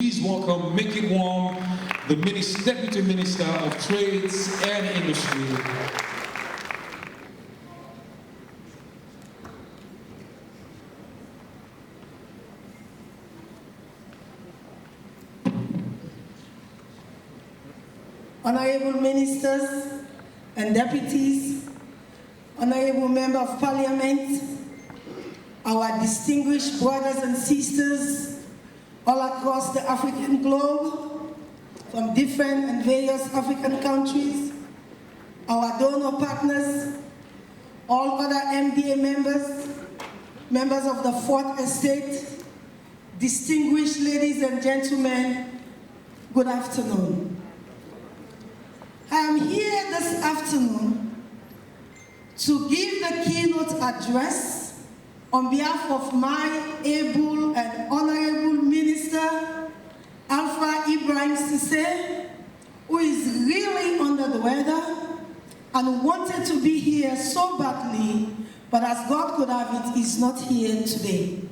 Please welcome, make it warm, the Deputy Minister of Trades and Industry. Honorable Ministers and Deputies, Honorable Member of Parliament, our distinguished brothers and sisters all across the African globe, from different and various African countries, our donor partners, all other MDA members, members of the Fourth Estate, distinguished ladies and gentlemen, good afternoon. I am here this afternoon to give the keynote address on behalf of my able and honorable Minister, Alpha Ibrahim Sise, who is really under the weather and wanted to be here so badly, but as God could have it, is not here today.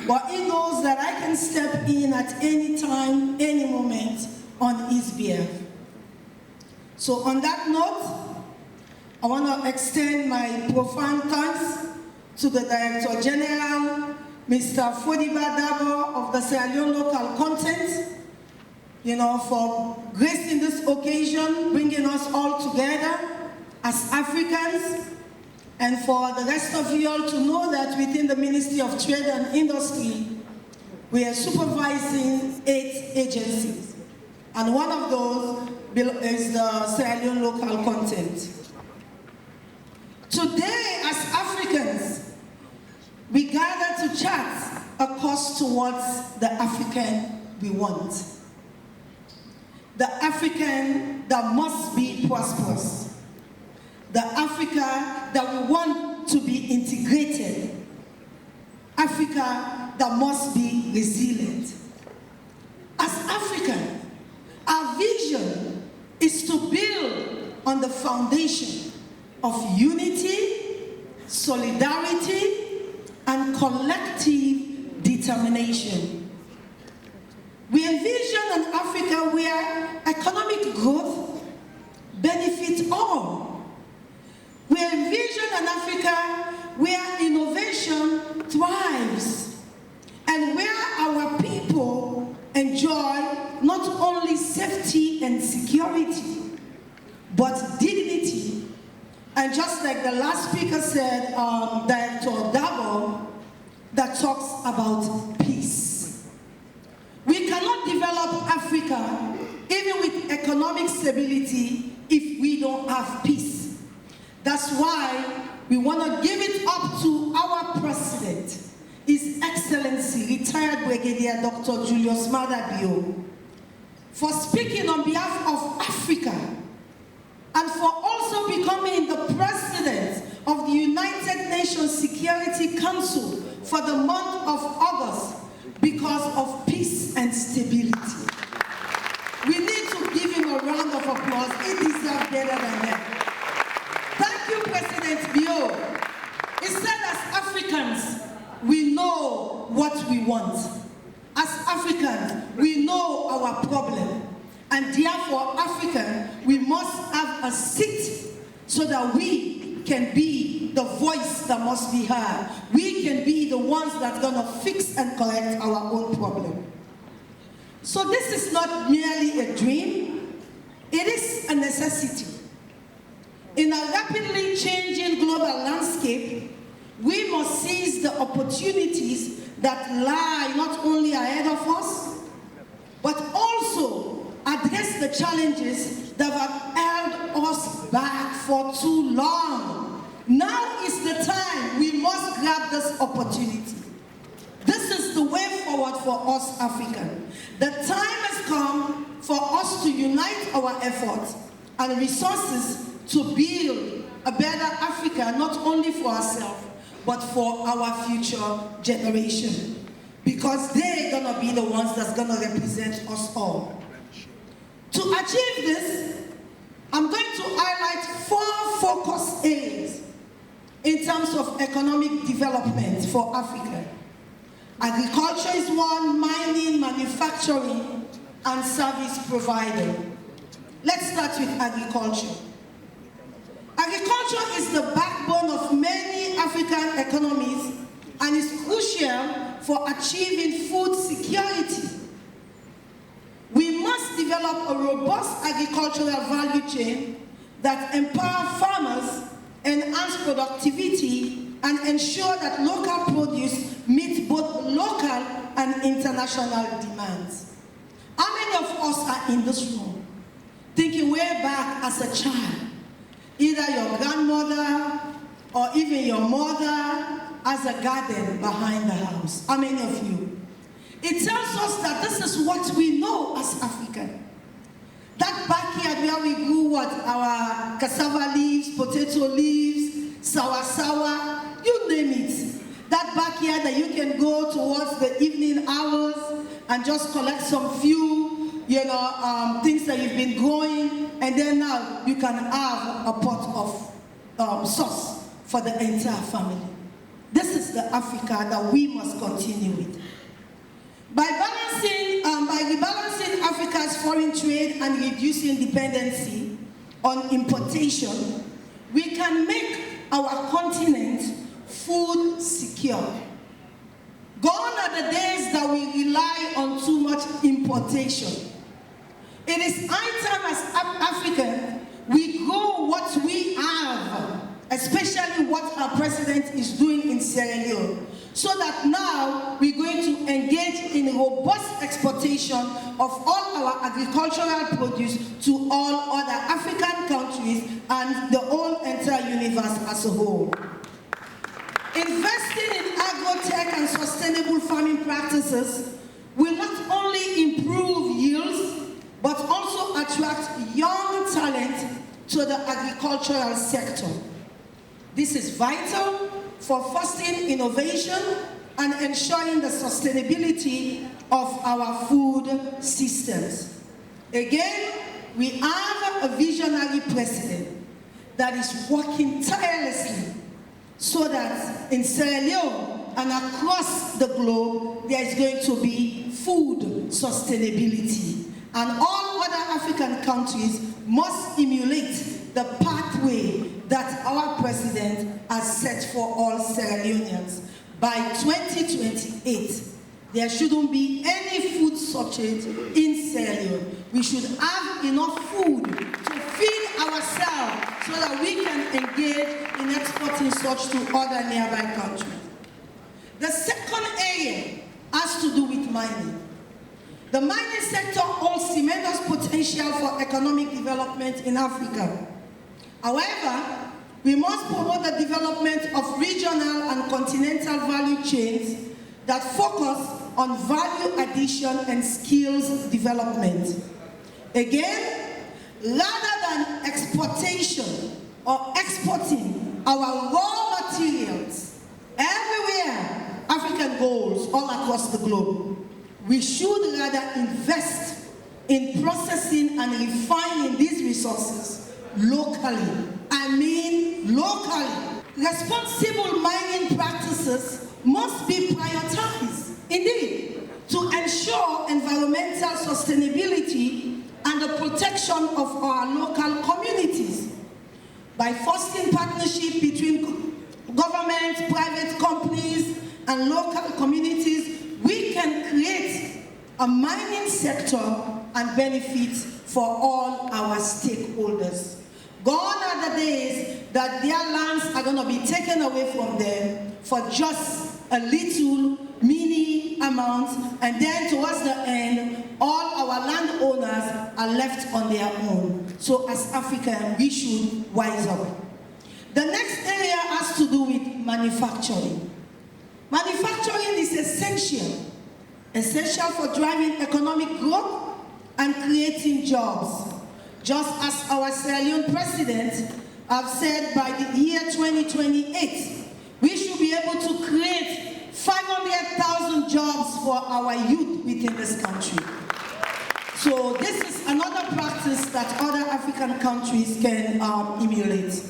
But he knows that I can step in at any time, any moment on his behalf. So on that note, I want to extend my profound thanks to the Director General, Mr. Fodiba Dabo of the Sierra Leone Local Content, for gracing this occasion, bringing us all together as Africans, and for the rest of you all to know that within the Ministry of Trade and Industry, we are supervising 8 agencies, and one of those is the Sierra Leone Local Content. Today, as Africans, we gather to chart a course towards the African we want. The African that must be prosperous. The Africa that we want to be integrated. Africa that must be resilient. As African, our vision is to build on the foundation of unity, solidarity, and collective determination. We envision an Africa where economic growth benefits all. We envision an Africa where innovation thrives and where our people enjoy not only safety and security, but dignity. And just like the last speaker said, Director Dabo, that talks about peace. We cannot develop Africa, even with economic stability, if we don't have peace. That's why we want to give it up to our President, His Excellency, retired Brigadier Dr. Julius Maada Bio, for speaking on behalf of Africa, and for also becoming the President of the United Nations Security Council for the month of August because of peace and stability. We need to give him a round of applause. He deserves better than that. Thank you, President Bio. He said, as Africans, we know what we want. As Africans, we know our problem. And therefore, Africa, we must have a seat so that we can be the voice that must be heard. We can be the ones that are going to fix and correct our own problem. So this is not merely a dream, it is a necessity. In a rapidly changing global landscape, we must seize the opportunities that lie not only ahead of us, but also address the challenges that have held us back for too long. Now is the time we must grab this opportunity. This is the way forward for us Africans. The time has come for us to unite our efforts and resources to build a better Africa, not only for ourselves, but for our future generation. Because they're gonna be the ones that's gonna represent us all. To achieve this, I'm going to highlight 4 focus areas in terms of economic development for Africa. Agriculture is one, mining, manufacturing, and service provider. Let's start with agriculture. Agriculture is the backbone of many African economies and is crucial for achieving food security. We must develop a robust agricultural value chain that empowers farmers, enhance productivity, and ensure that local produce meets both local and international demands. How many of us are in this room thinking way back as a child, either your grandmother or even your mother has a garden behind the house? How many of you? It tells us that this is what we know as African. That backyard where we grew what? Our cassava leaves, potato leaves, sour, you name it. That backyard that you can go towards the evening hours and just collect some few, things that you've been growing, and then now you can have a pot of sauce for the entire family. This is the Africa that we must continue with. By rebalancing Africa's foreign trade and reducing dependency on importation, we can make our continent food secure. Gone are the days that we rely on too much importation. It is high time as Africans we grow what we have, especially what our president is doing in Sierra Leone, so that now we're going to engage in robust exportation of all our agricultural produce to all other African countries and the whole entire universe as a whole. Investing in agrotech and sustainable farming practices will not only improve yields, but also attract young talent to the agricultural sector. This is vital for fostering innovation and ensuring the sustainability of our food systems. Again, we have a visionary president that is working tirelessly so that in Sierra Leone and across the globe, there is going to be food sustainability. And all other African countries must emulate the pathway that our president has set for all Sierra Leoneans. By 2028, there shouldn't be any food shortage in Sierra Leone. We should have enough food to feed ourselves so that we can engage in exporting such to other nearby countries. The second area has to do with mining. The mining sector holds tremendous potential for economic development in Africa. However, we must promote the development of regional and continental value chains that focus on value addition and skills development. Again, rather than exportation or exporting our raw materials everywhere African goes all across the globe, we should rather invest in processing and refining these resources locally. I mean locally. Responsible mining practices must be prioritized, indeed, to ensure environmental sustainability and the protection of our local communities. By fostering partnership between government, private companies, and local communities, we can create a mining sector and benefits for all our stakeholders. Gone are the days that their lands are going to be taken away from them for just a little mini amount, and then towards the end, all our landowners are left on their own. So as Africans, we should wise up. The next area has to do with manufacturing. Manufacturing is essential for driving economic growth and creating jobs. Just as our Sierra Leone president have said, by the year 2028, we should be able to create 500,000 jobs for our youth within this country. So this is another practice that other African countries can emulate.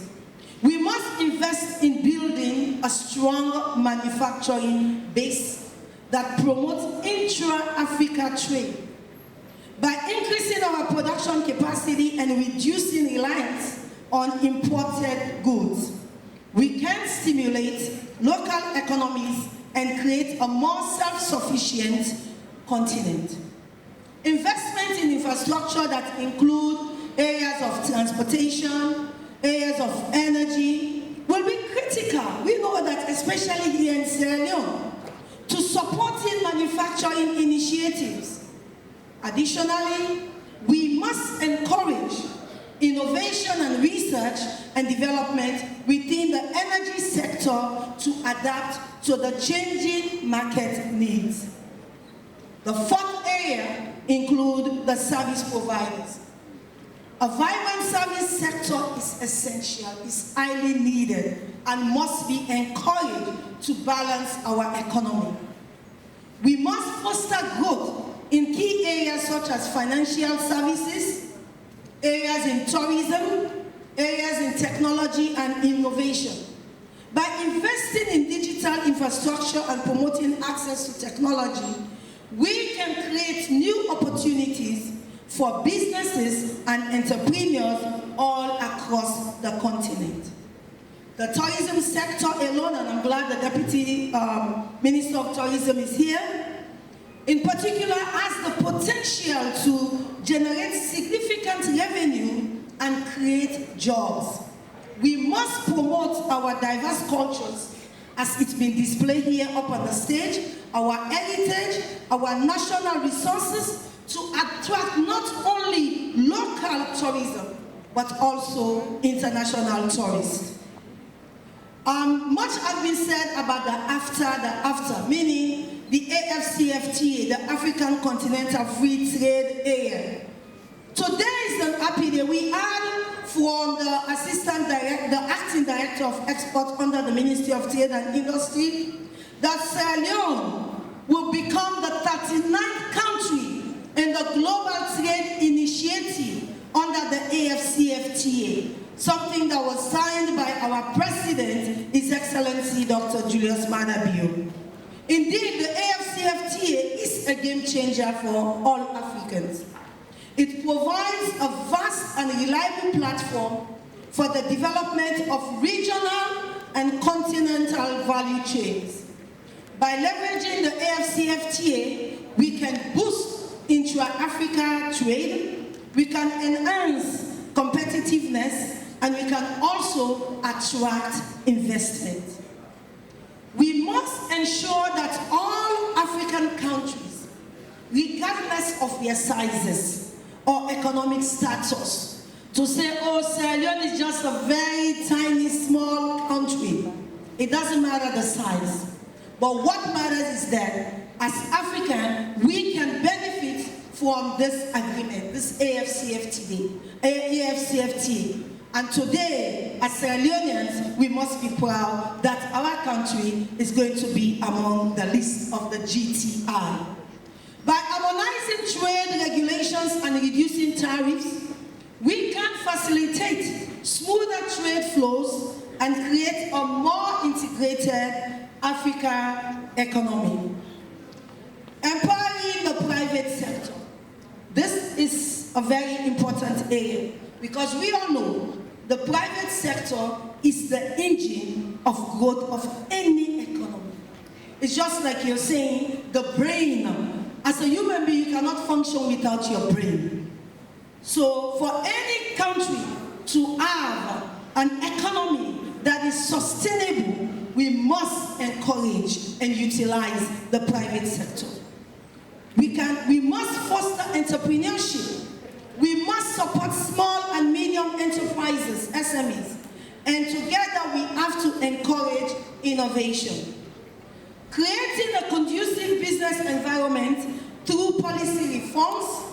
We must invest in building a strong manufacturing base that promotes intra-Africa trade. By increasing our production capacity and reducing reliance on imported goods, we can stimulate local economies and create a more self-sufficient continent. Investment in infrastructure that include areas of transportation, areas of energy, will be critical. We know that, especially here in Sierra Leone, to supporting manufacturing initiatives. Additionally, we must encourage innovation and research and development within the energy sector to adapt to the changing market needs. The fourth area includes the service providers. A vibrant service sector is essential, is highly needed, and must be encouraged to balance our economy. We must foster growth in key areas such as financial services, areas in tourism, areas in technology and innovation. By investing in digital infrastructure and promoting access to technology, we can create new opportunities for businesses and entrepreneurs all across the continent. The tourism sector alone, and I'm glad the Deputy Minister of Tourism is here, in particular has the potential to generate significant revenue and create jobs. We must promote our diverse cultures as it's been displayed here up on the stage, our heritage, our national resources, to attract not only local tourism, but also international tourists. Much has been said about the after, meaning the AFCFTA, the African Continental Free Trade Area. Today is an happy day. We heard from the Acting Director of Export under the Ministry of Trade and Industry that Sierra Leone will become the 39th country in the Global Trade Initiative under the AFCFTA, something that was signed by our President, His Excellency Dr. Julius Maada Bio. Indeed, the AFCFTA is a game changer for all Africans. It provides a vast and reliable platform for the development of regional and continental value chains. By leveraging the AFCFTA, we can boost intra-Africa trade, we can enhance competitiveness, and we can also attract investment. We must ensure that all African countries, regardless of their sizes or economic status, to say, oh, Sierra Leone is just a very tiny, small country. It doesn't matter the size. But what matters is that as African, we can benefit from this agreement, this AFCFTA. And today, as Sierra Leoneans, we must be proud that our country is going to be among the list of the GTI. By harmonizing trade regulations and reducing tariffs, we can facilitate smoother trade flows and create a more integrated African economy. Empowering the private sector. This is a very important area because we all know the private sector is the engine of growth of any economy. It's just like you're saying, the brain. As a human being, you cannot function without your brain. So for any country to have an economy that is sustainable, we must encourage and utilize the private sector. We must foster entrepreneurship. We must support small and medium enterprises, SMEs. And together we have to encourage innovation. Creating a conducive business environment through policy reforms,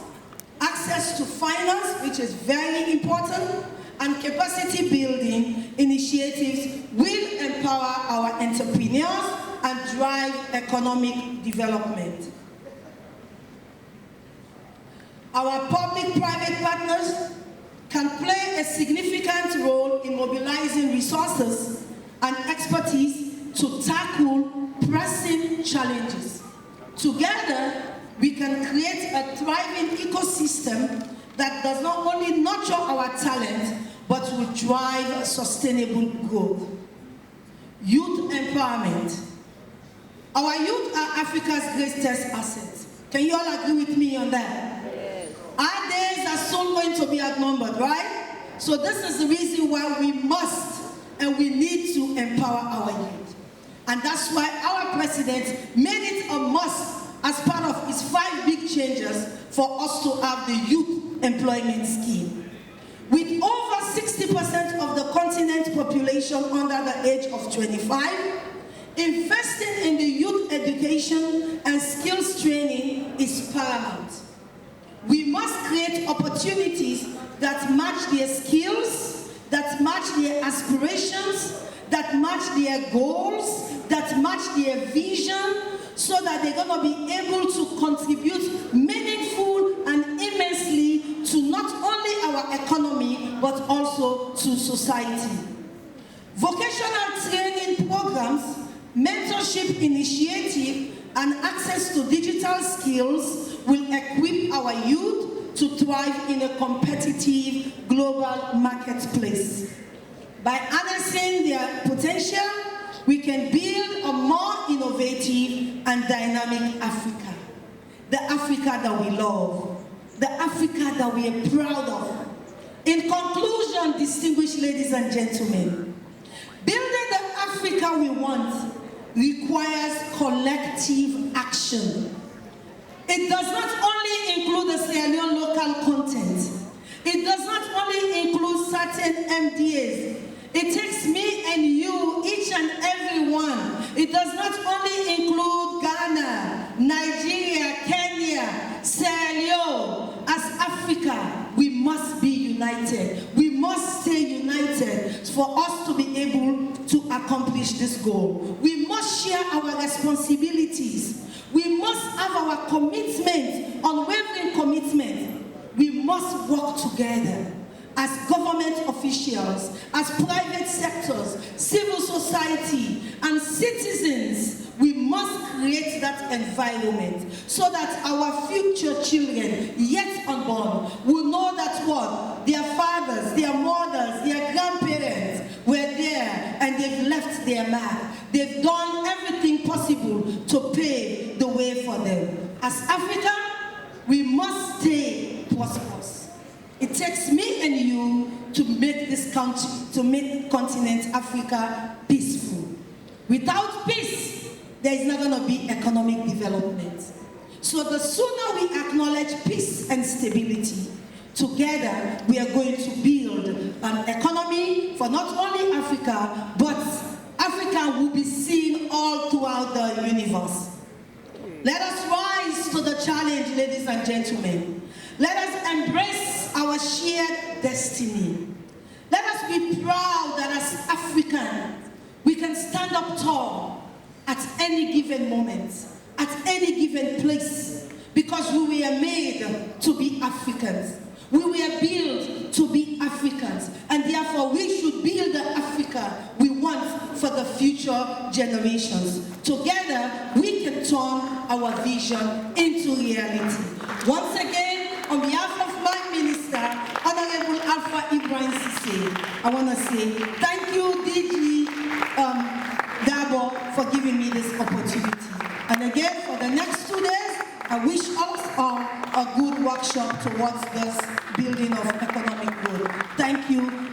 access to finance, which is very important, and capacity building initiatives will empower our entrepreneurs and drive economic development. Our public-private partners can play a significant role in mobilizing resources and expertise to tackle pressing challenges. Together, we can create a thriving ecosystem that does not only nurture our talent, but will drive sustainable growth. Youth empowerment. Our youth are Africa's greatest asset. Can you all agree with me on that? Yes. Our days are soon going to be outnumbered, right? So this is the reason why we must and we need to empower our youth. And that's why our president made it a must as part of his 5 big changes for us to have the youth employment scheme. With over 60% of the continent's population under the age of 25, investing in the youth education and skills training is paramount. We must create opportunities that match their skills, that match their aspirations, that match their goals, that match their vision, so that they're going to be able to contribute meaningful and immensely to not only our economy, but also to society. Vocational training programs, mentorship initiative, and access to digital skills will equip our youth to thrive in a competitive global marketplace. By harnessing their potential, we can build a more innovative and dynamic Africa. The Africa that we love, the Africa that we are proud of. In conclusion, distinguished ladies and gentlemen, building the Africa we want requires collective action. It does not only include the Sierra Leone local content. It does not only include certain MDAs. It takes me and you, each and every one. It does not only include Ghana, Nigeria, Kenya, Sierra Leone. As Africa, we must be united. We must stay united for us to be able to accomplish this goal. We must share our responsibilities. We must have our commitment, unwavering commitment. We must work together as government officials, as private sectors, civil society, and citizens. We must create that environment so that our future children, yet unborn, will know that what? Their fathers, their mothers, their grandparents were there and they've left their mark. They've done everything possible to pave the way for them. As Africa, we must stay prosperous. It takes me and you to make this country, to make continent Africa peaceful. Without peace, there is not going to be economic development. So the sooner we acknowledge peace and stability, together we are going to build an economy for not only Africa, but Africa will be seen all throughout the universe. Let us rise to the challenge, ladies and gentlemen. Let us embrace our shared destiny. Let us be proud that as Africans, we can stand up tall at any given moment, at any given place, because we were made to be Africans. We were built to be Africans, and therefore we should build the Africa we want for the future generations. Together, we can turn our vision into reality. Once again, on behalf of my minister, Honorable Alpha Ibrahim Sise, I want to say thank you, DG Dabo, for giving me this opportunity. And again, for the next 2 days, I wish us all a good workshop towards this building of economic growth. Thank you.